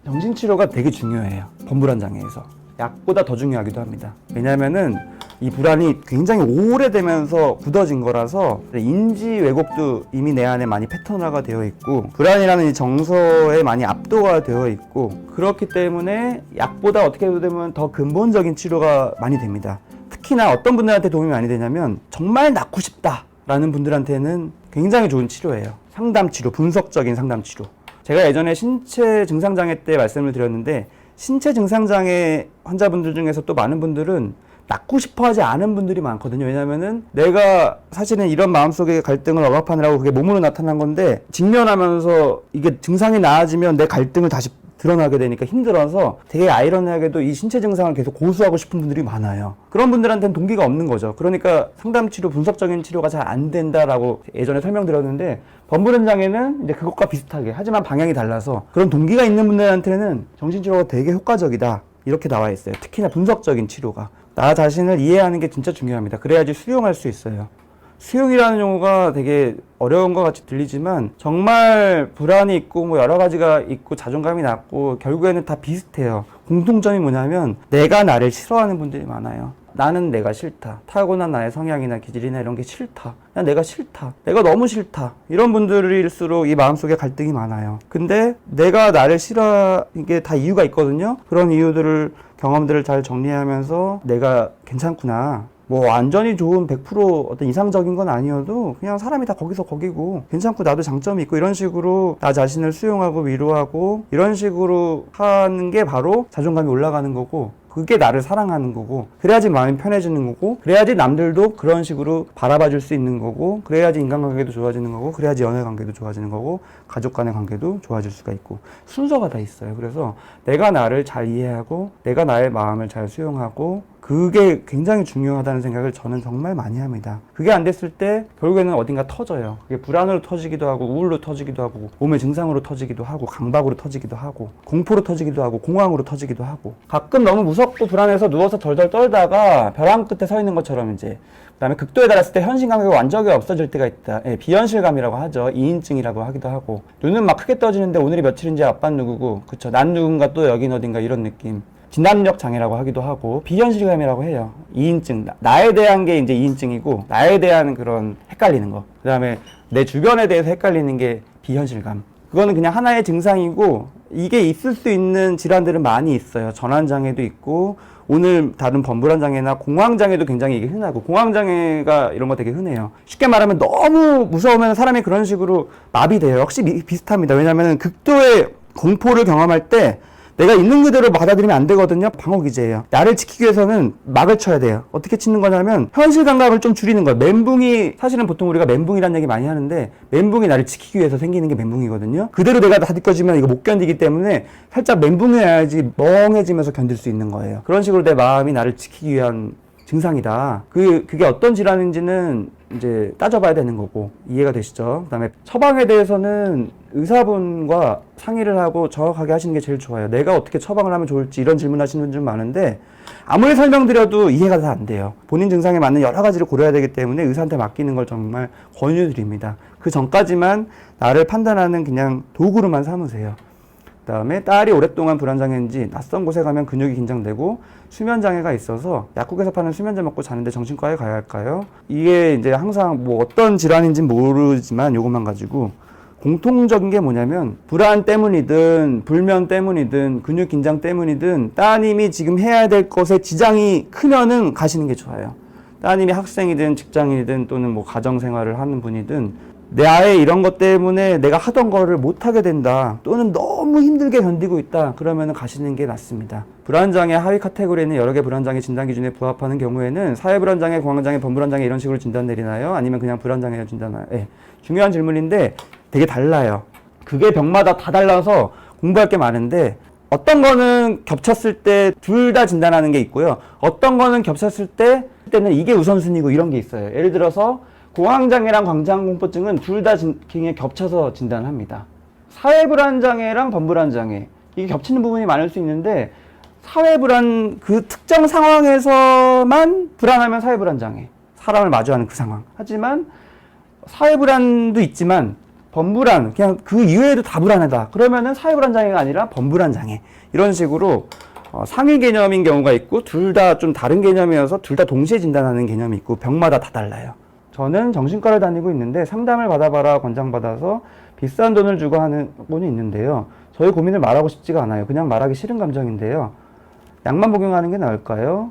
정신치료가 되게 중요해요. 범불안 장애에서. 약보다 더 중요하기도 합니다. 왜냐면은 이 불안이 굉장히 오래되면서 굳어진 거라서 인지 왜곡도 이미 내 안에 많이 패턴화가 되어 있고 불안이라는 이 정서에 많이 압도가 되어 있고 그렇기 때문에 약보다 어떻게 보면 더 근본적인 치료가 많이 됩니다. 특히나 어떤 분들한테 도움이 많이 되냐면 정말 낫고 싶다 라는 분들한테는 굉장히 좋은 치료예요. 상담치료, 분석적인 상담치료. 제가 예전에 신체 증상장애 때 말씀을 드렸는데 신체 증상장애 환자분들 중에서 또 많은 분들은 낫고 싶어 하지 않은 분들이 많거든요. 왜냐면은 내가 사실은 이런 마음속의 갈등을 억압하느라고 그게 몸으로 나타난 건데 직면하면서 이게 증상이 나아지면 내 갈등을 다시 드러나게 되니까 힘들어서 되게 아이러니하게도 이 신체 증상을 계속 고수하고 싶은 분들이 많아요. 그런 분들한테는 동기가 없는 거죠. 그러니까 상담치료, 분석적인 치료가 잘 안 된다라고 예전에 설명드렸는데 범불안 장애는 이제 그것과 비슷하게 하지만 방향이 달라서 그런 동기가 있는 분들한테는 정신치료가 되게 효과적이다. 이렇게 나와 있어요. 특히나 분석적인 치료가. 나 자신을 이해하는 게 진짜 중요합니다. 그래야지 수용할 수 있어요. 수용이라는 용어가 되게 어려운 것 같이 들리지만 정말 불안이 있고 뭐 여러 가지가 있고 자존감이 낮고 결국에는 다 비슷해요. 공통점이 뭐냐면 내가 나를 싫어하는 분들이 많아요. 나는 내가 싫다. 타고난 나의 성향이나 기질이나 이런 게 싫다. 그냥 내가 싫다. 내가 너무 싫다. 이런 분들일수록 이 마음속에 갈등이 많아요. 근데 내가 나를 싫어 이게 다 이유가 있거든요. 그런 이유들을 경험들을 잘 정리하면서 내가 괜찮구나. 뭐 완전히 좋은 100% 어떤 이상적인 건 아니어도 그냥 사람이 다 거기서 거기고 괜찮고 나도 장점이 있고 이런 식으로 나 자신을 수용하고 위로하고 이런 식으로 하는 게 바로 자존감이 올라가는 거고 그게 나를 사랑하는 거고 그래야지 마음이 편해지는 거고 그래야지 남들도 그런 식으로 바라봐 줄 수 있는 거고 그래야지 인간관계도 좋아지는 거고 그래야지 연애관계도 좋아지는 거고 가족 간의 관계도 좋아질 수가 있고 순서가 다 있어요. 그래서 내가 나를 잘 이해하고 내가 나의 마음을 잘 수용하고 그게 굉장히 중요하다는 생각을 저는 정말 많이 합니다. 그게 안 됐을 때 결국에는 어딘가 터져요. 그게 불안으로 터지기도 하고 우울로 터지기도 하고 몸의 증상으로 터지기도 하고 강박으로 터지기도 하고 공포로 터지기도 하고 공황으로 터지기도 하고 가끔 너무 무섭고 불안해서 누워서 덜덜 떨다가 벼랑 끝에 서 있는 것처럼 이제 그다음에 극도에 달했을 때 현실감이 완전히 없어질 때가 있다. 예, 비현실감이라고 하죠. 이인증이라고 하기도 하고 눈은 막 크게 떠지는데 오늘이 며칠인지 아빠는 누구고 그쵸 난 누군가 또 여긴 어딘가 이런 느낌. 진압력 장애라고 하기도 하고 비현실감이라고 해요. 이인증 나에 대한 게 이제 이인증이고 나에 대한 그런 헷갈리는 거 그 다음에 내 주변에 대해서 헷갈리는 게 비현실감 그거는 그냥 하나의 증상이고 이게 있을 수 있는 질환들은 많이 있어요. 전환장애도 있고 오늘 다룬 범불안 장애나 공황장애도 굉장히 이게 흔하고 공황장애가 이런 거 되게 흔해요. 쉽게 말하면 너무 무서우면 사람이 그런 식으로 마비돼요. 역시 비슷합니다. 왜냐하면 극도의 공포를 경험할 때 내가 있는 그대로 받아들이면 안 되거든요. 방어기제예요. 나를 지키기 위해서는 막을 쳐야 돼요. 어떻게 치는 거냐면 현실 감각을 좀 줄이는 거예요. 멘붕이 사실은 보통 우리가 멘붕이라는 얘기 많이 하는데 멘붕이 나를 지키기 위해서 생기는 게 멘붕이거든요. 그대로 내가 다 느껴지면 이거 못 견디기 때문에 살짝 멘붕해야지 멍해지면서 견딜 수 있는 거예요. 그런 식으로 내 마음이 나를 지키기 위한 증상이다. 그게 어떤 질환인지는 이제 따져봐야 되는 거고 이해가 되시죠? 그 다음에 처방에 대해서는 의사분과 상의를 하고 정확하게 하시는 게 제일 좋아요. 내가 어떻게 처방을 하면 좋을지 이런 질문 하시는 분들 많은데 아무리 설명드려도 이해가 다 안 돼요. 본인 증상에 맞는 여러 가지를 고려해야 되기 때문에 의사한테 맡기는 걸 정말 권유드립니다. 그 전까지만 나를 판단하는 그냥 도구로만 삼으세요. 그 다음에 딸이 오랫동안 불안장애인지 낯선 곳에 가면 근육이 긴장되고 수면장애가 있어서 약국에서 파는 수면제 먹고 자는데 정신과에 가야 할까요? 이게 이제 항상 뭐 어떤 질환인지는 모르지만 요것만 가지고 공통적인 게 뭐냐면 불안 때문이든 불면 때문이든 근육 긴장 때문이든 따님이 지금 해야 될 것에 지장이 크면은 가시는 게 좋아요. 따님이 학생이든 직장인이든 또는 뭐 가정생활을 하는 분이든 내 아이 이런 것 때문에 내가 하던 거를 못하게 된다 또는 너무 힘들게 견디고 있다 그러면 가시는 게 낫습니다. 불안장애 하위 카테고리에는 여러 개 불안장애 진단 기준에 부합하는 경우에는 사회불안장애, 공황장애, 범불안장애 이런 식으로 진단 내리나요? 아니면 그냥 불안장애 진단나요? 예. 중요한 질문인데 되게 달라요. 그게 병마다 다 달라서 공부할 게 많은데 어떤 거는 겹쳤을 때 둘 다 진단하는 게 있고요. 어떤 거는 겹쳤을 때는 이게 우선순위고 이런 게 있어요. 예를 들어서 공황장애랑 광장공포증은 둘 다 겹쳐서 진단합니다. 사회불안장애랑 범불안장애 이게 겹치는 부분이 많을 수 있는데 사회불안 그 특정 상황에서만 불안하면 사회불안장애 사람을 마주하는 그 상황 하지만 사회불안도 있지만 범불안, 그냥 그 이외에도 다 불안하다. 그러면은 사회불안 장애가 아니라 범불안 장애. 이런 식으로 상위 개념인 경우가 있고 둘 다 좀 다른 개념이어서 둘 다 동시에 진단하는 개념이 있고 병마다 다 달라요. 저는 정신과를 다니고 있는데 상담을 받아봐라 권장받아서 비싼 돈을 주고 하는 분이 있는데요. 저희 고민을 말하고 싶지가 않아요. 그냥 말하기 싫은 감정인데요. 약만 복용하는 게 나을까요?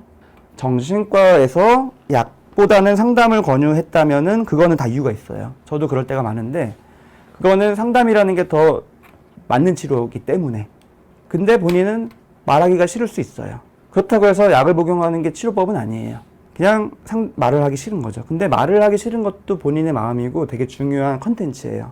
정신과에서 약보다는 상담을 권유했다면은 그거는 다 이유가 있어요. 저도 그럴 때가 많은데 그거는 상담이라는 게 더 맞는 치료이기 때문에. 근데 본인은 말하기가 싫을 수 있어요. 그렇다고 해서 약을 복용하는 게 치료법은 아니에요. 그냥 말을 하기 싫은 거죠. 근데 말을 하기 싫은 것도 본인의 마음이고 되게 중요한 컨텐츠예요.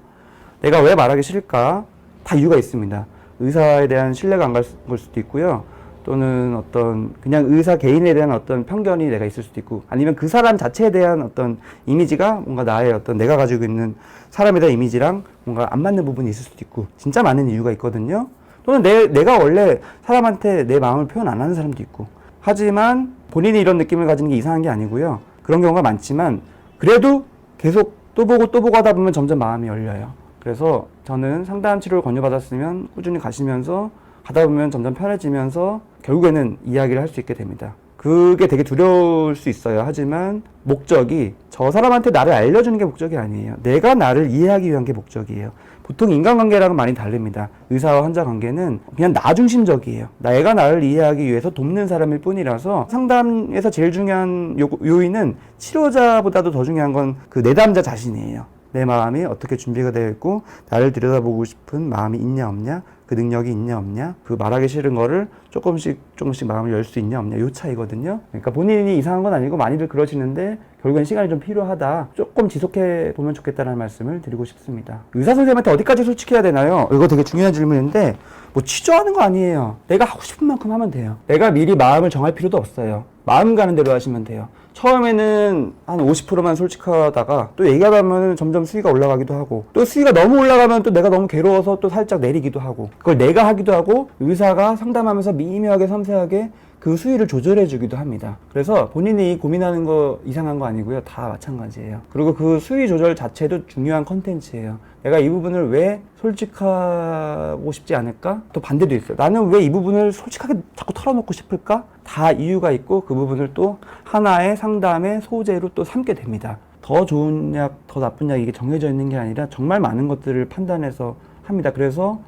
내가 왜 말하기 싫을까? 다 이유가 있습니다. 의사에 대한 신뢰가 안 갈 걸 수도 있고요. 또는 어떤 그냥 의사 개인에 대한 어떤 편견이 내가 있을 수도 있고, 아니면 그 사람 자체에 대한 어떤 이미지가 뭔가 나의 어떤 내가 가지고 있는 사람에 대한 이미지랑 뭔가 안 맞는 부분이 있을 수도 있고, 진짜 많은 이유가 있거든요. 또는 내가 원래 사람한테 내 마음을 표현 안 하는 사람도 있고, 하지만 본인이 이런 느낌을 가지는 게 이상한 게 아니고요. 그런 경우가 많지만 그래도 계속 또 보고 하다 보면 점점 마음이 열려요. 그래서 저는 상담 치료를 권유받았으면 꾸준히 가시면서 가다 보면 점점 편해지면서 결국에는 이야기를 할 수 있게 됩니다. 그게 되게 두려울 수 있어요. 하지만 목적이 저 사람한테 나를 알려주는 게 목적이 아니에요. 내가 나를 이해하기 위한 게 목적이에요. 보통 인간관계랑은 많이 다릅니다. 의사와 환자 관계는 그냥 나 중심적이에요. 내가 나를 이해하기 위해서 돕는 사람일 뿐이라서 상담에서 제일 중요한 요인은 치료자보다도 더 중요한 건 그 내담자 자신이에요. 내 마음이 어떻게 준비가 되어 있고 나를 들여다보고 싶은 마음이 있냐 없냐, 그 능력이 있냐 없냐, 그 말하기 싫은 거를 조금씩 마음을 열 수 있냐 없냐, 요 차이거든요. 그러니까 본인이 이상한 건 아니고 많이들 그러시는데 결국엔 시간이 좀 필요하다, 조금 지속해 보면 좋겠다는 말씀을 드리고 싶습니다. 의사 선생님한테 어디까지 솔직해야 되나요? 이거 되게 중요한 질문인데 뭐 취조하는 거 아니에요. 내가 하고 싶은 만큼 하면 돼요. 내가 미리 마음을 정할 필요도 없어요. 마음 가는 대로 하시면 돼요. 처음에는 한 50%만 솔직하다가 또 얘기하다 보면 점점 수위가 올라가기도 하고, 또 수위가 너무 올라가면 또 내가 너무 괴로워서 또 살짝 내리기도 하고, 그걸 내가 하기도 하고 의사가 상담하면서 미묘하게 섬세하게 그 수위를 조절해 주기도 합니다. 그래서 본인이 고민하는 거 이상한 거 아니고요. 다 마찬가지예요. 그리고 그 수위 조절 자체도 중요한 컨텐츠예요. 내가 이 부분을 왜 솔직하고 싶지 않을까? 또 반대도 있어요. 나는 왜 이 부분을 솔직하게 자꾸 털어놓고 싶을까? 다 이유가 있고 그 부분을 또 하나의 상담의 소재로 또 삼게 됩니다. 더 좋은 약, 더 나쁜 약 이게 정해져 있는 게 아니라 정말 많은 것들을 판단해서 합니다. 그래서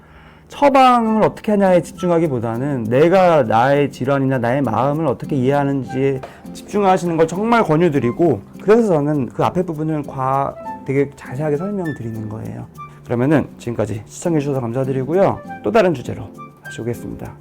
처방을 어떻게 하냐에 집중하기보다는 내가 나의 질환이나 나의 마음을 어떻게 이해하는지에 집중하시는 걸 정말 권유드리고, 그래서 저는 그 앞에 부분을 되게 자세하게 설명드리는 거예요. 그러면은 지금까지 시청해주셔서 감사드리고요. 또 다른 주제로 다시 오겠습니다.